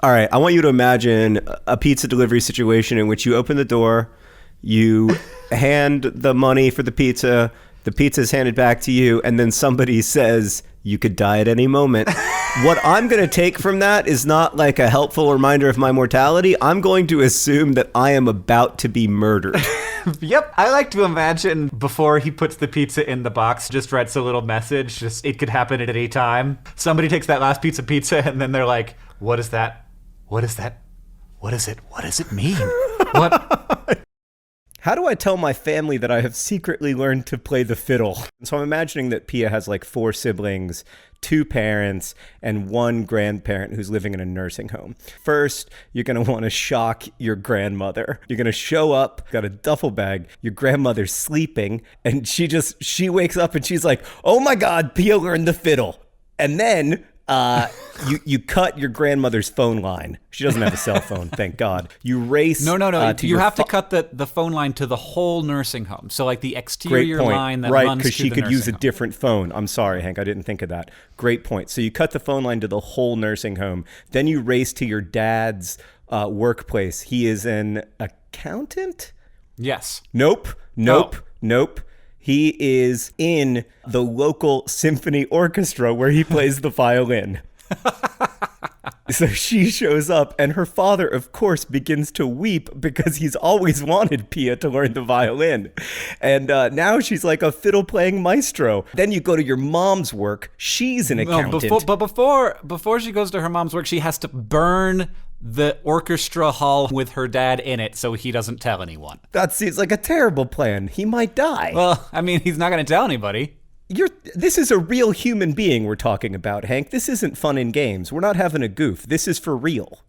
All right, I want you to imagine a pizza delivery situation in which you open the door, you hand the money for the pizza is handed back to you, and then somebody says, you could die at any moment. What I'm going to take from that is not like a helpful reminder of my mortality. I'm going to assume that I am about to be murdered. Yep. I like to imagine before he puts the pizza in the box, just writes a little message, just it could happen at any time. Somebody takes that last piece of pizza and then they're like, what is that? What is that? What is it? What does it mean? What? How do I tell my family that I have secretly learned to play the fiddle? So I'm imagining that Pia has like 4 siblings, 2 parents, and 1 grandparent who's living in a nursing home. First, you're going to want to shock your grandmother. You're going to show up, got a duffel bag, your grandmother's sleeping, and she wakes up and she's like, oh my God, Pia learned the fiddle. And then you cut your grandmother's phone line. She doesn't have a cell phone, thank God. You race. No. You have to cut the phone line to the whole nursing home. So like the exterior line that runs to the nursing home. Right, because she could use a different phone. I'm sorry, Hank, I didn't think of that. Great point. So you cut the phone line to the whole nursing home. Then you race to your dad's workplace. He is an accountant? Yes. Nope. He is in the local symphony orchestra where he plays the violin. So she shows up, and her father, of course, begins to weep because he's always wanted Pia to learn the violin. And now she's like a fiddle-playing maestro. Then you go to your mom's work. She's an accountant. But before she goes to her mom's work, she has to burn the orchestra hall with her dad in it so he doesn't tell anyone. That seems like a terrible plan. He might die. Well, I mean, he's not going to tell anybody. This is a real human being we're talking about, Hank. This isn't fun and games. We're not having a goof. This is for real.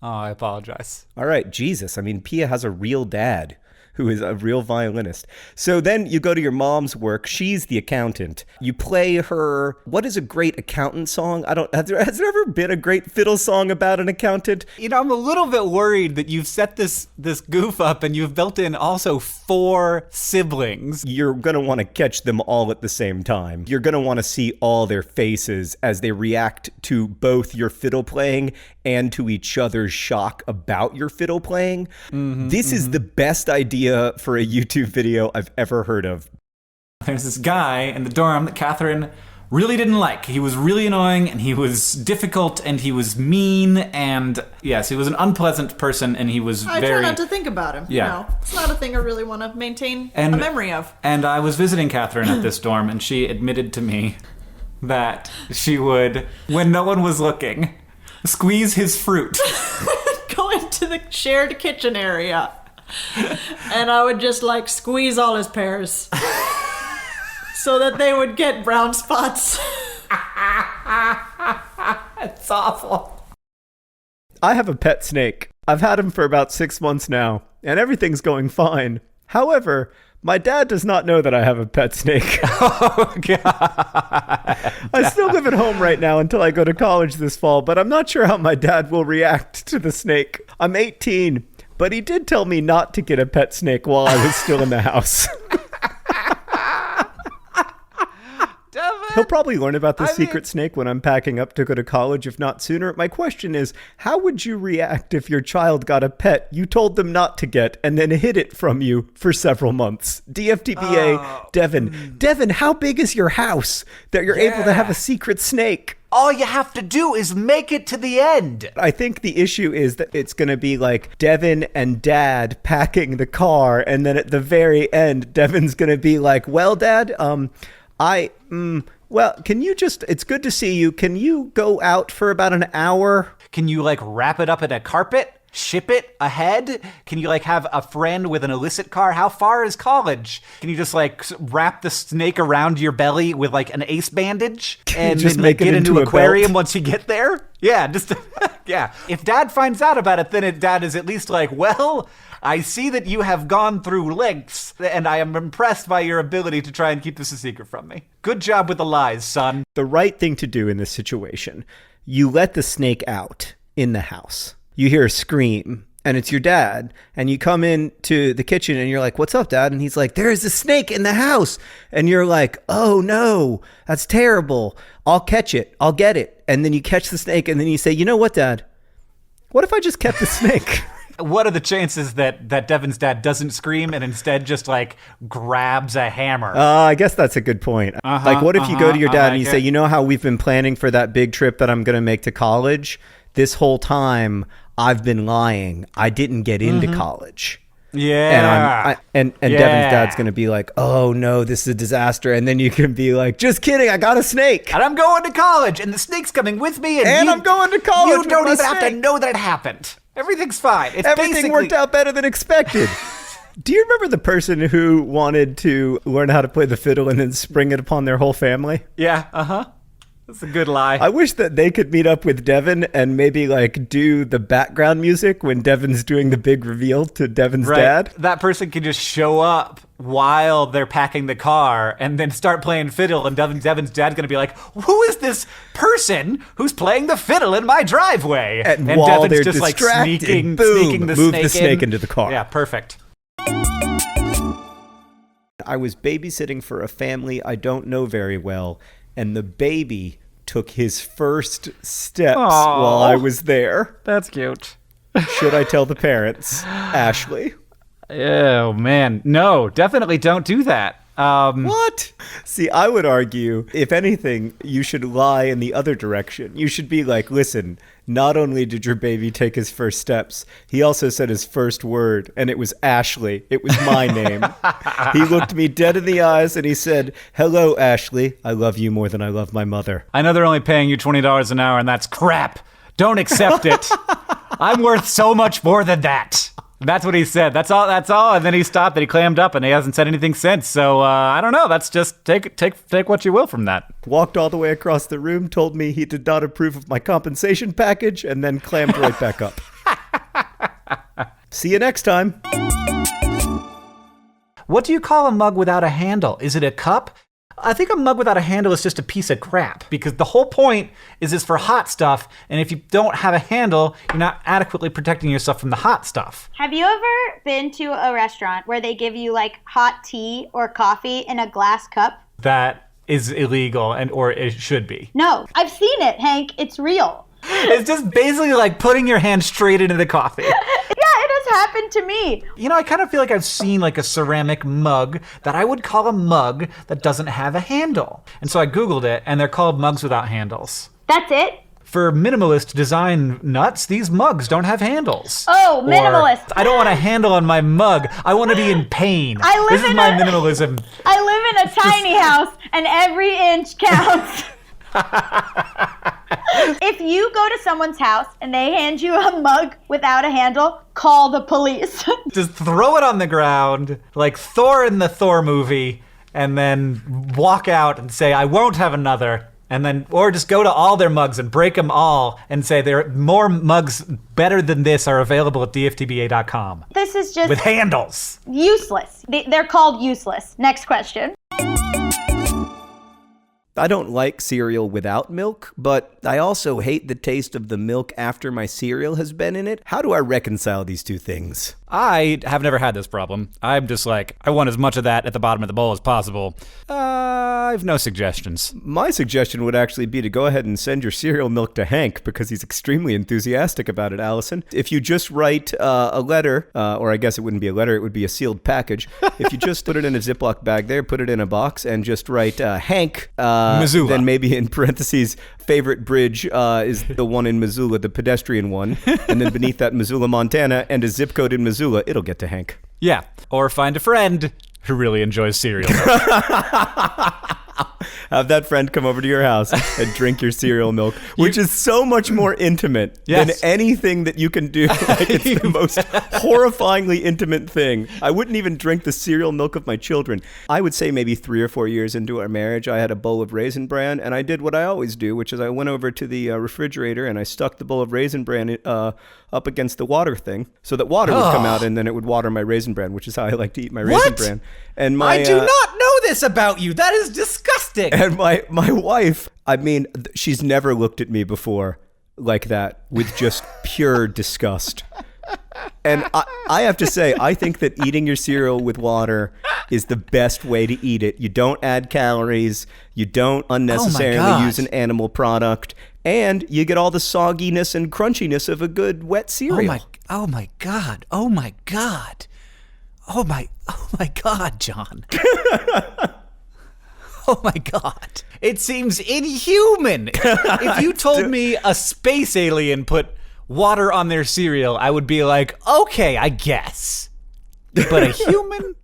Oh, I apologize. All right, Jesus. I mean, Pia has a real dad who is a real violinist. So then you go to your mom's work. She's the accountant. You play her. What is a great accountant song? Has there ever been a great fiddle song about an accountant? You know, I'm a little bit worried that you've set this goof up and you've built in also 4 siblings. You're going to want to catch them all at the same time. You're going to want to see all their faces as they react to both your fiddle playing and to each other's shock about your fiddle playing. This is the best idea for a YouTube video I've ever heard of. There's this guy in the dorm that Catherine really didn't like. He was really annoying, and he was difficult, and he was mean, and yes, he was an unpleasant person, and he was I try not to think about him. Yeah. You know, it's not a thing I really want to maintain a memory of. And I was visiting Catherine at this dorm, and she admitted to me that she would, when no one was looking, squeeze his fruit. Go into the shared kitchen area. And I would just like squeeze all his pears so that they would get brown spots. It's awful. I have a pet snake. I've had him for about 6 months now, and everything's going fine. However, my dad does not know that I have a pet snake. Oh, God. I still live at home right now until I go to college this fall, but I'm not sure how my dad will react to the snake. I'm 18. But he did tell me not to get a pet snake while I was still in the house. He'll probably learn about the secret snake when I'm packing up to go to college, if not sooner. My question is, how would you react if your child got a pet you told them not to get and then hid it from you for several months? DFTBA, Devin. Devin, how big is your house that you're able to have a secret snake? All you have to do is make it to the end. I think the issue is that it's going to be like Devin and Dad packing the car, and then at the very end, Devin's going to be like, well, Dad, well, can you just, it's good to see you. Can you go out for about an hour? Can you like wrap it up in a carpet? Ship it ahead? Can you like have a friend with an illicit car? How far is college? Can you just like wrap the snake around your belly with like an ace bandage and just then make like, it get into into a aquarium belt? once you get there? Yeah, just yeah. If Dad finds out about it, then Dad is at least like, well, I see that you have gone through lengths, and I am impressed by your ability to try and keep this a secret from me. Good job with the lies, son. The right thing to do in this situation, you let the snake out in the house. You hear a scream, and it's your dad, and you come into the kitchen, and you're like, what's up, Dad? And he's like, there's a snake in the house. And you're like, oh, no, that's terrible. I'll catch it. I'll get it. And then you catch the snake, and then you say, you know what, Dad? What if I just kept the snake? What are the chances that Devin's dad doesn't scream and instead just like grabs a hammer? I guess that's a good point. Like, what if you go to your dad and you say, you know how we've been planning for that big trip that I'm going to make to college? This whole time I've been lying. I didn't get into college. Yeah. And Devin's dad's going to be like, oh no, this is a disaster. And then you can be like, just kidding, I got a snake. And I'm going to college and the snake's coming with me. And I'm going to college. You don't even have to know that it happened. Everything's fine. Everything worked out better than expected. Do you remember the person who wanted to learn how to play the fiddle and then spring it upon their whole family? Yeah, That's a good lie. I wish that they could meet up with Devin and maybe like do the background music when Devin's doing the big reveal to Devin's dad. That person can just show up while they're packing the car and then start playing fiddle, and Devin's dad's going to be like, who is this person who's playing the fiddle in my driveway? And while Devin's they're just distracted, like sneaking the move snake the snake into the car. Yeah, perfect. I was babysitting for a family I don't know very well, and the baby took his first steps while I was there. That's cute. Should I tell the parents? Ashley? Oh, man. No, definitely don't do that. What? See, I would argue, if anything, you should lie in the other direction. You should be like, listen, not only did your baby take his first steps, he also said his first word, and it was Ashley. It was my name. He looked me dead in the eyes, and he said, hello, Ashley. I love you more than I love my mother. I know they're only paying you $20 an hour, and that's crap. Don't accept it. I'm worth so much more than that. That's what he said. That's all. And then he stopped and he clammed up and he hasn't said anything since. So I don't know. That's just take what you will from that. Walked all the way across the room, told me he did not approve of my compensation package, and then clammed right back up. See you next time. What do you call a mug without a handle? Is it a cup? I think a mug without a handle is just a piece of crap, because the whole point is it's for hot stuff, and if you don't have a handle, you're not adequately protecting yourself from the hot stuff. Have you ever been to a restaurant where they give you like hot tea or coffee in a glass cup? That is illegal, or it should be. No, I've seen it, Hank. It's real. It's just basically like putting your hand straight into the coffee. Yeah, it has happened to me. You know, I kind of feel like I've seen like a ceramic mug that I would call a mug that doesn't have a handle. And so I Googled it, and they're called mugs without handles. That's it? For minimalist design nuts, these mugs don't have handles. Oh, minimalist. Or, I don't want a handle on my mug. I want to be in pain. This is my minimalism. I live in a tiny house, and every inch counts. If you go to someone's house and they hand you a mug without a handle, call the police. Just throw it on the ground, like Thor in the Thor movie, and then walk out and say, I won't have another. And then, or just go to all their mugs and break them all and say there are more mugs better than this are available at dftba.com. This is just... with handles. Useless. They're called useless. Next question. I don't like cereal without milk, but I also hate the taste of the milk after my cereal has been in it. How do I reconcile these two things? I have never had this problem. I'm just like, I want as much of that at the bottom of the bowl as possible. I have no suggestions. My suggestion would actually be to go ahead and send your cereal milk to Hank, because he's extremely enthusiastic about it, Allison. If you just write a letter, or I guess it wouldn't be a letter, it would be a sealed package. If you just put it in a Ziploc bag there, put it in a box, and just write Hank, Missoula. Then maybe in parentheses, favorite bridge is the one in Missoula, the pedestrian one. And then beneath that, Missoula, Montana, and a zip code in Missoula, it'll get to Hank. Yeah, or find a friend who really enjoys cereal. Have that friend come over to your house and drink your cereal milk, which is so much more intimate than anything that you can do. Like, it's the most horrifyingly intimate thing. I wouldn't even drink the cereal milk of my children. I would say maybe 3 or 4 years into our marriage, I had a bowl of Raisin Bran, and I did what I always do, which is I went over to the refrigerator and I stuck the bowl of Raisin Bran up against the water thing so that water would come out and then it would water my Raisin Bran, which is how I like to eat my Raisin Bran. And I do not know this about you. That is disgusting. And my wife, I mean, she's never looked at me before like that with just pure disgust. And I have to say, I think that eating your cereal with water is the best way to eat it. You don't add calories. You don't unnecessarily use an animal product. and you get all the sogginess and crunchiness of a good wet cereal. Oh my God. Oh my God. Oh my God, John. Oh my God. It seems inhuman. If you told me a space alien put water on their cereal, I would be like, okay, I guess. But a human?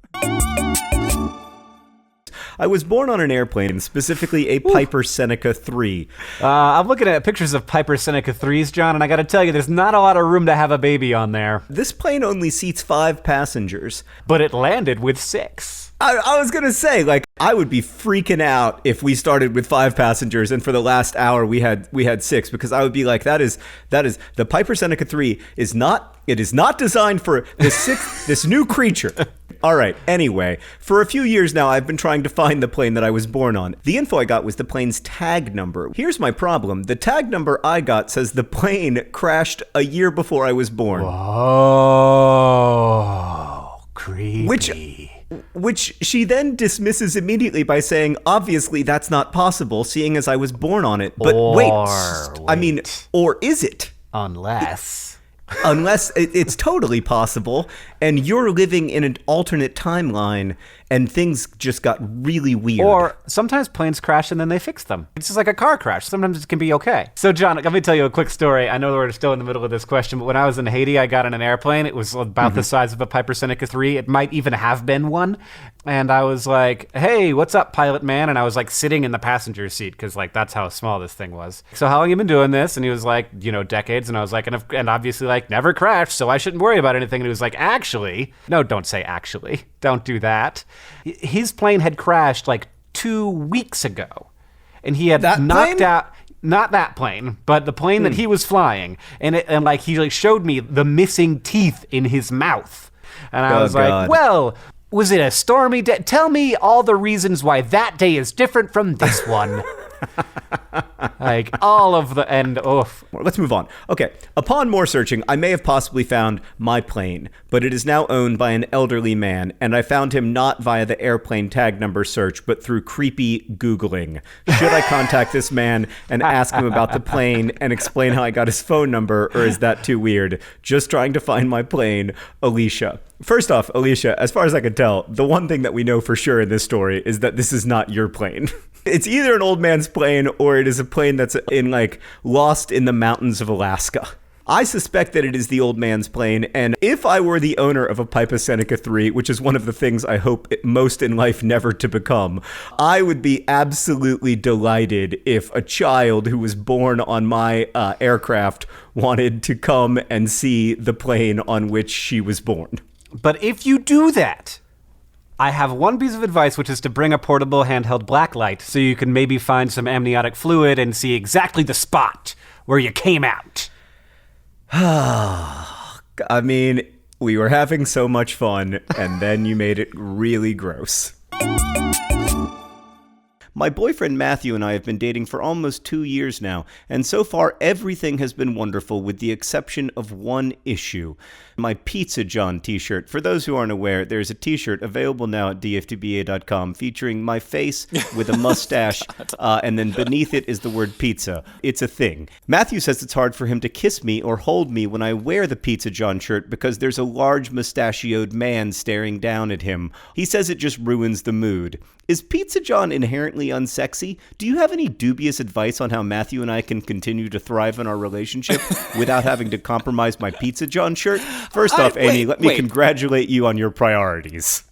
I was born on an airplane, specifically a Piper Seneca 3. I'm looking at pictures of Piper Seneca 3s, John, and I gotta tell you, there's not a lot of room to have a baby on there. This plane only seats 5 passengers. But it landed with 6. I was gonna say, like, I would be freaking out if we started with 5 passengers and for the last hour we had 6, because I would be like, that is the Piper Seneca 3 is not designed for this new creature. All right, anyway, for a few years now, I've been trying to find the plane that I was born on. The info I got was the plane's tag number. Here's my problem. The tag number I got says the plane crashed a year before I was born. Oh, creepy. Which she then dismisses immediately by saying, obviously that's not possible, seeing as I was born on it. But wait, or is it? Unless it's totally possible, and you're living in an alternate timeline, and things just got really weird. Or sometimes planes crash and then they fix them. It's just like a car crash. Sometimes it can be okay. So, John, let me tell you a quick story. I know we're still in the middle of this question, but when I was in Haiti, I got in an airplane. It was about the size of a Piper Seneca 3. It might even have been one. And I was like, hey, what's up, pilot man? And I was like sitting in the passenger seat because like that's how small this thing was. So how long you been doing this? And he was like, decades. And I was like, and obviously like never crashed, so I shouldn't worry about anything. And he was like, actually, no, don't say actually. Don't do that. His plane had crashed like 2 weeks ago. And he had knocked out, not that plane, but the plane that he was flying. And he like showed me the missing teeth in his mouth. And I was like, well, was it a stormy day? Tell me all the reasons why that day is different from this one. Like all of the end. Let's move on. Okay. Upon more searching, I may have possibly found my plane, but it is now owned by an elderly man, and I found him not via the airplane tag number search, but through creepy Googling. Should I contact this man and ask him about the plane and explain how I got his phone number, or is that too weird? Just trying to find my plane, Alicia. First off, Alicia, as far as I can tell, the one thing that we know for sure in this story is that this is not your plane. It's either an old man's plane or it is a plane that's lost in the mountains of Alaska. I suspect that it is the old man's plane, and if I were the owner of a Piper Seneca 3, which is one of the things I hope most in life never to become, I would be absolutely delighted if a child who was born on my aircraft wanted to come and see the plane on which she was born. But if you do that, I have one piece of advice, which is to bring a portable handheld blacklight so you can maybe find some amniotic fluid and see exactly the spot where you came out. I mean, we were having so much fun, and then you made it really gross. My boyfriend Matthew and I have been dating for almost 2 years now, and so far everything has been wonderful with the exception of one issue. My Pizza John t-shirt. For those who aren't aware, there's a t-shirt available now at dftba.com featuring my face with a mustache, and then beneath it is the word pizza. It's a thing. Matthew says it's hard for him to kiss me or hold me when I wear the Pizza John shirt because there's a large mustachioed man staring down at him. He says it just ruins the mood. Is Pizza John inherently unsexy? Do you have any dubious advice on how Matthew and I can continue to thrive in our relationship without having to compromise my Pizza John shirt? First off, Amy, let me congratulate you on your priorities.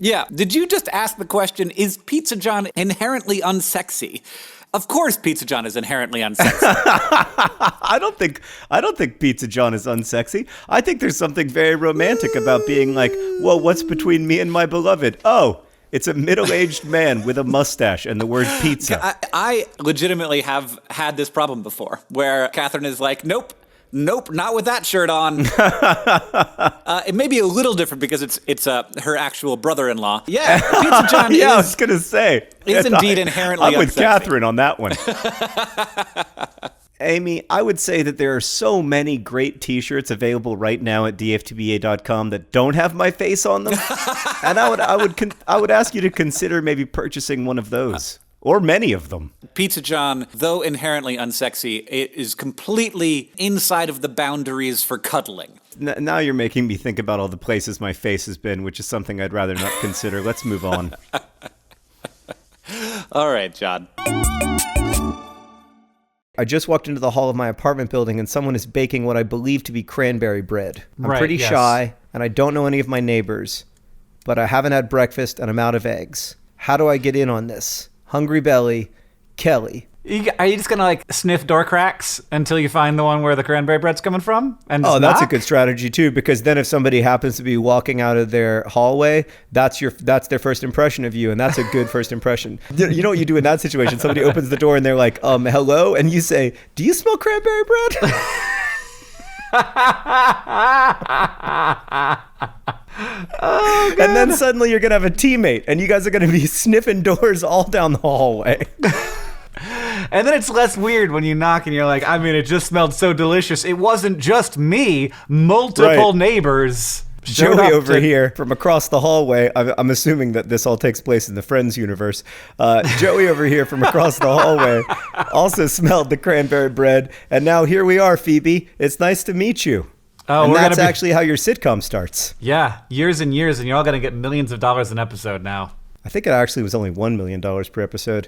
Yeah, did you just ask the question, is Pizza John inherently unsexy? Of course Pizza John is inherently unsexy. I don't think Pizza John is unsexy. I think there's something very romantic about being like, well, what's between me and my beloved? Oh, it's a middle-aged man with a mustache and the word pizza. I legitimately have had this problem before where Catherine is like, nope, not with that shirt on. It may be a little different because it's her actual brother-in-law. Yeah, Pizza John I was going to say. Is indeed inherently I'm with unsexy. Catherine on that one. Amy, I would say that there are so many great t-shirts available right now at dftba.com that don't have my face on them. And I would ask you to consider maybe purchasing one of those. Or many of them. Pizza John, though inherently unsexy, it is completely inside of the boundaries for cuddling. Now you're making me think about all the places my face has been, which is something I'd rather not consider. Let's move on. All right, John. I just walked into the hall of my apartment building and someone is baking what I believe to be cranberry bread. I'm pretty shy and I don't know any of my neighbors, but I haven't had breakfast and I'm out of eggs. How do I get in on this? Hungry belly, Kelly. Are you just going to like sniff door cracks until you find the one where the cranberry bread's coming from? And that's knock? A good strategy too, because then if somebody happens to be walking out of their hallway, that's their first impression of you, and that's a good first impression. You know what you do in that situation? Somebody opens the door and they're like, hello, and you say, do you smell cranberry bread? Oh, and then suddenly you're going to have a teammate, and you guys are going to be sniffing doors all down the hallway. And then it's less weird when you knock and you're like, I mean, it just smelled so delicious. It wasn't just me. Multiple neighbors. Joey over here from across the hallway. I'm assuming that this all takes place in the Friends universe. Joey over here from across the hallway also smelled the cranberry bread. And now here we are, Phoebe. It's nice to meet you. Oh, and that's actually how your sitcom starts. Yeah, years and years, and you're all going to get millions of dollars an episode now. I think it actually was only $1 million per episode.